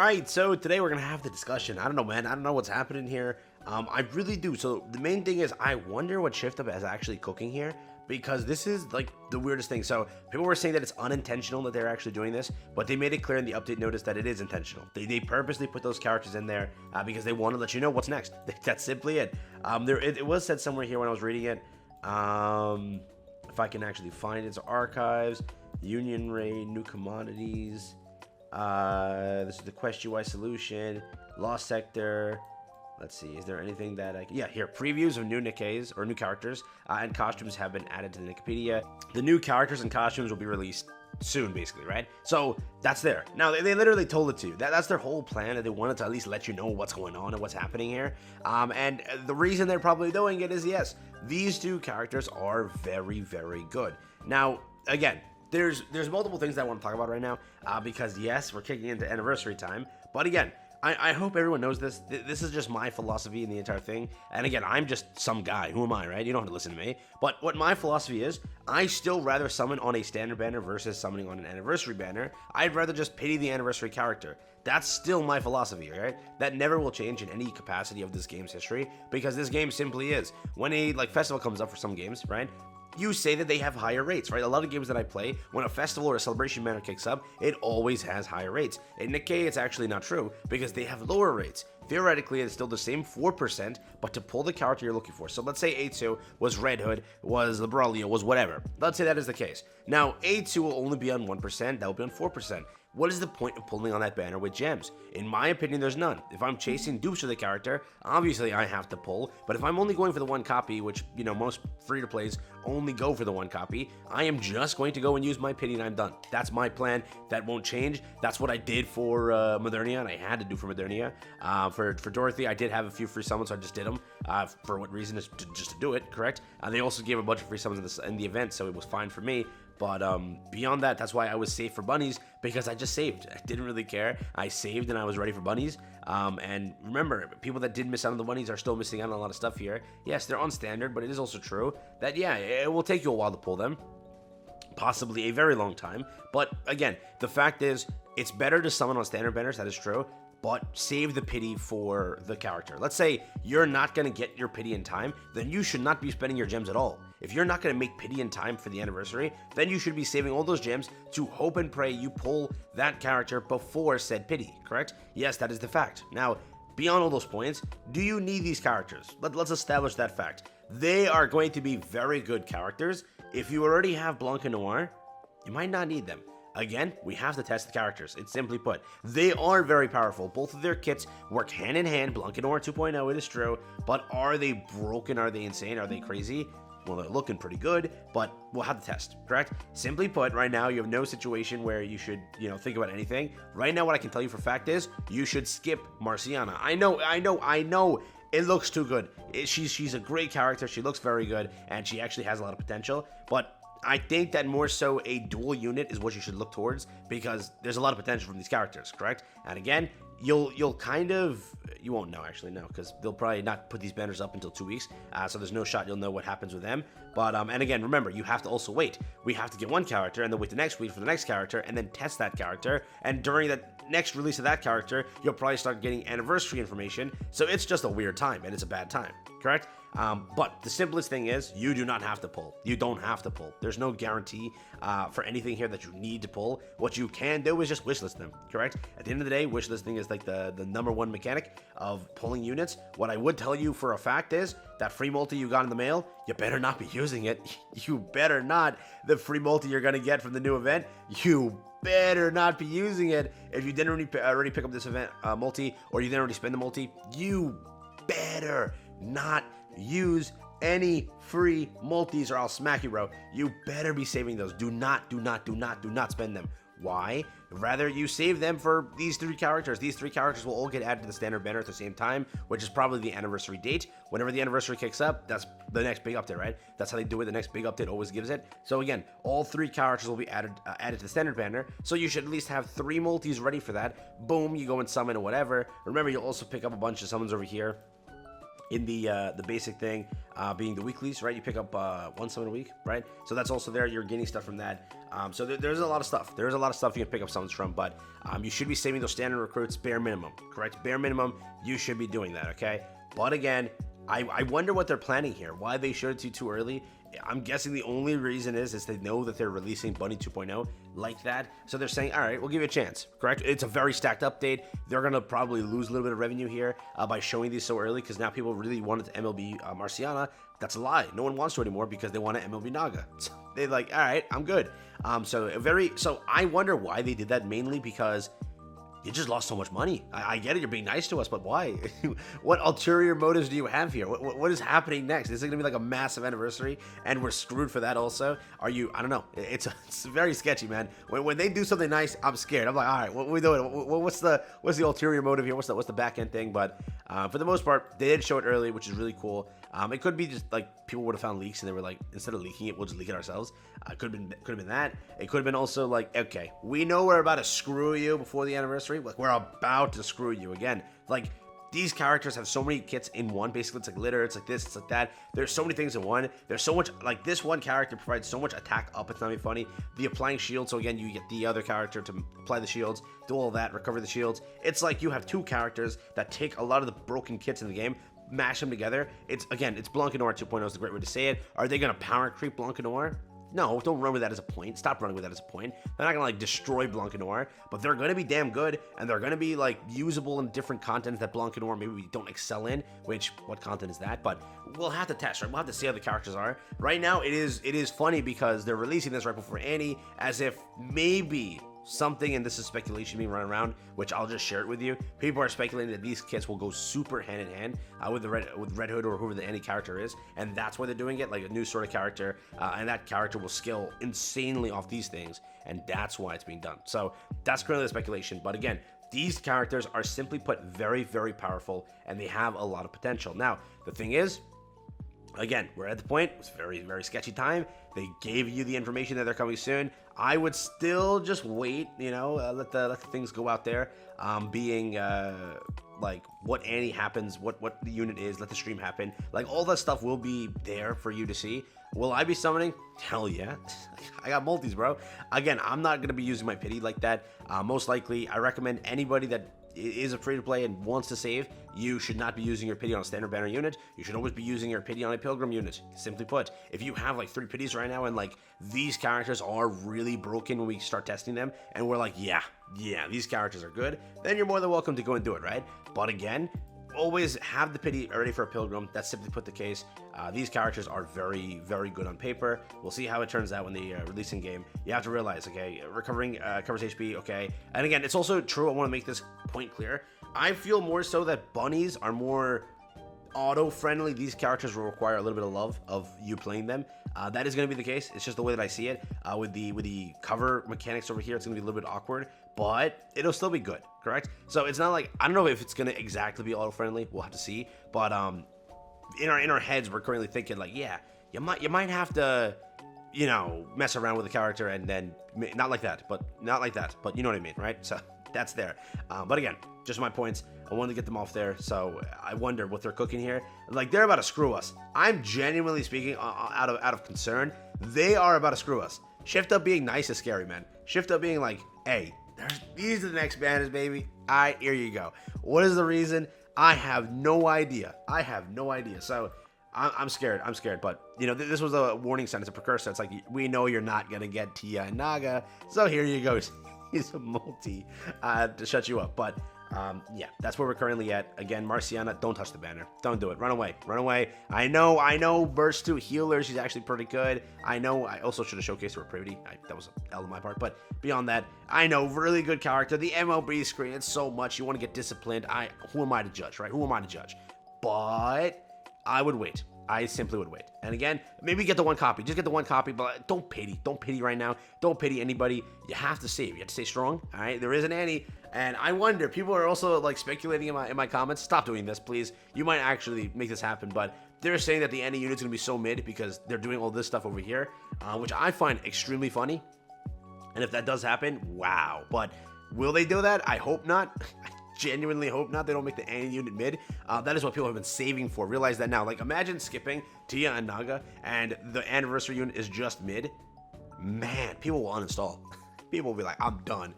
Alright, so today we're gonna have the discussion. I don't know, man. I don't know what's happening here. I really do. So the main thing is I wonder what Shift Up is actually cooking here, because this is like the weirdest thing. So people were saying that it's unintentional that they're actually doing this, but they made it clear in the update notice that it is intentional. They purposely put those characters in there because they want to let you know what's next. That's simply it. It was said somewhere here when I was reading it. If I can actually find its archives, Union Raid, new commodities. This is the Quest UI solution, Lost Sector. Let's see, is there anything that I can... Yeah, here, previews of new Nikkes, or new characters, and costumes have been added to the Wikipedia. The new characters and costumes will be released soon, basically, right? So, that's there. Now, they literally told it to you. That's their whole plan, that they wanted to at least let you know what's going on and what's happening here. And the reason they're probably doing it is, yes, these two characters are very, very good. Now, again, there's multiple things that I want to talk about right now, because yes, we're kicking into anniversary time, but again, I hope everyone knows this. This is just my philosophy in the entire thing, and again, I'm just some guy. Who am I, right? You don't have to listen to me, but what my philosophy is, I still rather summon on a standard banner versus summoning on an anniversary banner. I'd rather just pity the anniversary character. That's still my philosophy, right? That never will change in any capacity of this game's history, because this game simply is. When a festival comes up for some games, right? You say that they have higher rates, right? A lot of games that I play, when a festival or a celebration banner kicks up, it always has higher rates. In Nikke, it's actually not true, because they have lower rates. Theoretically, it's still the same 4%, but to pull the character you're looking for. So let's say A2 was Red Hood, was Libralia, was whatever. Let's say that is the case. Now, A2 will only be on 1%, that will be on 4%. What is the point of pulling on that banner with gems? In my opinion, there's none. If I'm chasing dupes for the character, obviously I have to pull, but if I'm only going for the one copy, which, you know, most free-to-plays only go for the one copy, I am just going to go and use my pity and I'm done. That's my plan. That won't change. That's what I did for Modernia, and I had to do for Modernia. For Dorothy, I did have a few free summons, so I just did them. For what reason? Just to do it, correct? They also gave a bunch of free summons in the event, so it was fine for me. But beyond that, that's why I was safe for bunnies, because I just saved. I didn't really care. I saved and I was ready for bunnies. And remember, people that did miss out on the bunnies are still missing out on a lot of stuff here. Yes, they're on standard, but it is also true that, yeah, it will take you a while to pull them. Possibly a very long time. But again, the fact is, it's better to summon on standard banners, that is true. But save the pity for the character. Let's say you're not going to get your pity in time, then you should not be spending your gems at all. If you're not going to make pity in time for the anniversary, then you should be saving all those gems to hope and pray you pull that character before said pity, correct? Yes, that is the fact. Now, beyond all those points, do you need these characters? Let's establish that fact. They are going to be very good characters. If you already have Blanc and Noir, you might not need them. Again, we have to test the characters. It's simply put. They are very powerful. Both of their kits work hand in hand. Blanc and Noir 2.0, it is true. But are they broken? Are they insane? Are they crazy? Well, they're looking pretty good, but we'll have to test, correct? Simply put, right now, you have no situation where you should, think about anything. Right now, what I can tell you for fact is, you should skip Marciana. I know. It looks too good. She's a great character. She looks very good, and she actually has a lot of potential, but I think that more so a dual unit is what you should look towards, because there's a lot of potential from these characters, correct? And again, you'll kind of, you won't know actually, no, because they'll probably not put these banners up until 2 weeks, so there's no shot you'll know what happens with them. But and again, remember, you have to also wait. We have to get one character and then wait the next week for the next character and then test that character, and during that next release of that character, you'll probably start getting anniversary information. So it's just a weird time, and it's a bad time, correct? But the simplest thing is, you do not have to pull. You don't have to pull. There's no guarantee for anything here that you need to pull. What you can do is just wishlist them, correct? At the end of the day, wishlisting is like the #1 mechanic of pulling units. What I would tell you for a fact is, that free multi you got in the mail, you better not be using it. You better not. The free multi you're going to get from the new event, you better not be using it. If you didn't already pick up this event multi, or you didn't already spend the multi, you better not use any free multis or I'll smack you, bro. You better be saving those. Do not spend them. Why? Rather, you save them for these 3 characters. These 3 characters will all get added to the standard banner at the same time, which is probably the anniversary date. Whenever the anniversary kicks up, that's the next big update, right? That's how they do it. The next big update always gives it. So again, all 3 characters will be added to the standard banner. So you should at least have 3 multis ready for that. Boom, you go and summon or whatever. Remember, you'll also pick up a bunch of summons over here. in the basic thing, being the weeklies, right? You pick up one summon a week, right? So that's also there. You're gaining stuff from that. So there's a lot of stuff. There's a lot of stuff you can pick up summons from, but you should be saving those standard recruits bare minimum, correct? Bare minimum, you should be doing that, okay? But again, I wonder what they're planning here. Why they showed it to you too early. I'm guessing the only reason is they know that they're releasing Bunny 2.0 like that. So they're saying, all right, we'll give you a chance, correct? It's a very stacked update. They're going to probably lose a little bit of revenue here by showing these so early because now people really wanted to MLB Marciana. That's a lie. No one wants to anymore because they want to MLB Naga. So they're like, all right, I'm good. So I wonder why they did that, mainly because you just lost so much money. I get it, you're being nice to us, but why? What ulterior motives do you have here? What is happening next? Is it gonna be like a massive anniversary and we're screwed for that also? I don't know. It's very sketchy, man. When they do something nice, I'm scared. I'm like, all right, what are we doing? What's the ulterior motive here? What's the back end thing? But for the most part, they did show it early, which is really cool. It could be just like people would have found leaks and they were like, instead of leaking it, we'll just leak it ourselves. Could have been that. It could have been also like, okay, we know we're about to screw you before the anniversary. Like, we're about to screw you again. Like, these characters have so many kits in one. Basically, it's like litter, it's like this, it's like that. There's so many things in one. There's so much, like, this one character provides so much attack up, it's not even funny. The applying shield, so again, you get the other character to apply the shields, do all that, recover the shields. It's like you have two characters that take a lot of the broken kits in the game, mash them together. It's Blanca-Noir 2.0 is the great way to say it. Are they going to power creep Blanca-Noir? No, don't run with that as a point. Stop running with that as a point. They're not gonna like destroy Blanca-Noir, but they're gonna be damn good, and they're gonna be like usable in different contents that Blanca-Noir maybe we don't excel in. Which, what content is that? But we'll have to test, right? We'll have to see how the characters are. Right now, it is funny because they're releasing this right before Annie, as if maybe something, and this is speculation being run around, which I'll just share it with you. People are speculating that these kits will go super hand in hand with Red Hood or whoever the any character is, and that's why they're doing it, like a new sort of character, and that character will scale insanely off these things, and that's why it's being done. So that's currently the speculation, but again, these characters are simply put very, very powerful, and they have a lot of potential. Now, the thing is, again, we're at the point, it's a very, very sketchy time. They gave you the information that they're coming soon. I would still just wait, let the things go out there. Like what Annie happens, what the unit is, let the stream happen. Like all that stuff will be there for you to see. Will I be summoning? Hell yeah. I got multis, bro. Again, I'm not going to be using my pity like that. Most likely, I recommend anybody that is a free-to-play and wants to save, you should not be using your pity on a standard banner unit. You should always be using your pity on a pilgrim unit. Simply put, if you have like 3 pities right now and like these characters are really broken when we start testing them and we're like, yeah, these characters are good, then you're more than welcome to go and do it, right? But again, always have the pity ready for a pilgrim. That's simply put the case. These characters are very, very good on paper. We'll see how it turns out when they release in game. You have to realize, okay, recovering covers HP, okay. And again, it's also true, I want to make this point clear. I feel more so that bunnies are more auto-friendly. These characters will require a little bit of love of you playing them. That is going to be the case. It's just the way that I see it. With the cover mechanics over here, it's going to be a little bit awkward, but it'll still be good, correct? So it's not like, I don't know if it's going to exactly be auto-friendly. We'll have to see. But in our heads, we're currently thinking like, yeah, you might have to, mess around with the character and then not like that, but you know what I mean, right? So that's there. But again, just my points. I wanted to get them off there. So I wonder what they're cooking here. Like, they're about to screw us. I'm genuinely speaking out of concern. They are about to screw us. Shift up being nice is scary, man. Shift up being like, hey, these are the next banners, baby. All right, here you go. What is the reason? I have no idea. So I'm scared. But, this was a warning sign. It's a precursor. It's like, we know you're not going to get Tia and Naga. So here you go. He's a multi to shut you up. But, yeah, that's where we're currently at. Again, Marciana, don't touch the banner. Don't do it. Run away. I know Burst 2 healer. She's actually pretty good. I know I also should have showcased her pretty. That was an L on my part. But beyond that, I know, really good character. The MLB screen, it's so much. You want to get disciplined. Who am I to judge, right? Who am I to judge? But I would wait. I simply would wait. And again, maybe get the one copy. Just get the one copy, but don't pity. Don't pity right now. Don't pity anybody. You have to save. You have to stay strong. All right? There is an Annie. And I wonder, people are also like speculating in my comments. Stop doing this, please. You might actually make this happen, but they're saying that the Annie unit's going to be so mid because they're doing all this stuff over here, which I find extremely funny. And if that does happen, wow. But will they do that? I hope not. I genuinely hope not. They don't make the Annie unit mid. That is what people have been saving for. Realize that now. Like, imagine skipping Tia and Naga, and the anniversary unit is just mid. Man, people will uninstall. People will be like, I'm done.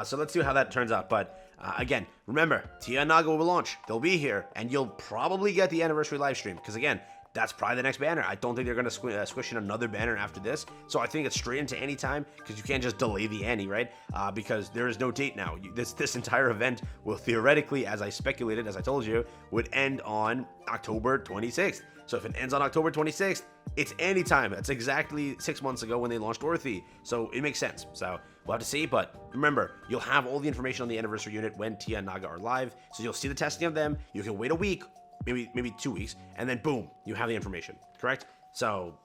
So let's see how that turns out. But again, remember, Tia and Naga will launch. They'll be here, and you'll probably get the anniversary live stream. Because again, that's probably the next banner. I don't think they're going to squish in another banner after this. So I think it's straight into Annie time, because you can't just delay the Annie, right? Because there is no date now. This entire event will theoretically, as I speculated, as I told you, would end on October 26th. So if it ends on October 26th, it's Annie time. That's exactly 6 months ago when they launched Orthe. So it makes sense. So we'll have to see. But remember, you'll have all the information on the anniversary unit when Tia and Naga are live. So you'll see the testing of them. You can wait a week, maybe 2 weeks, and then boom, you have the information. Correct? So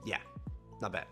yeah, not bad.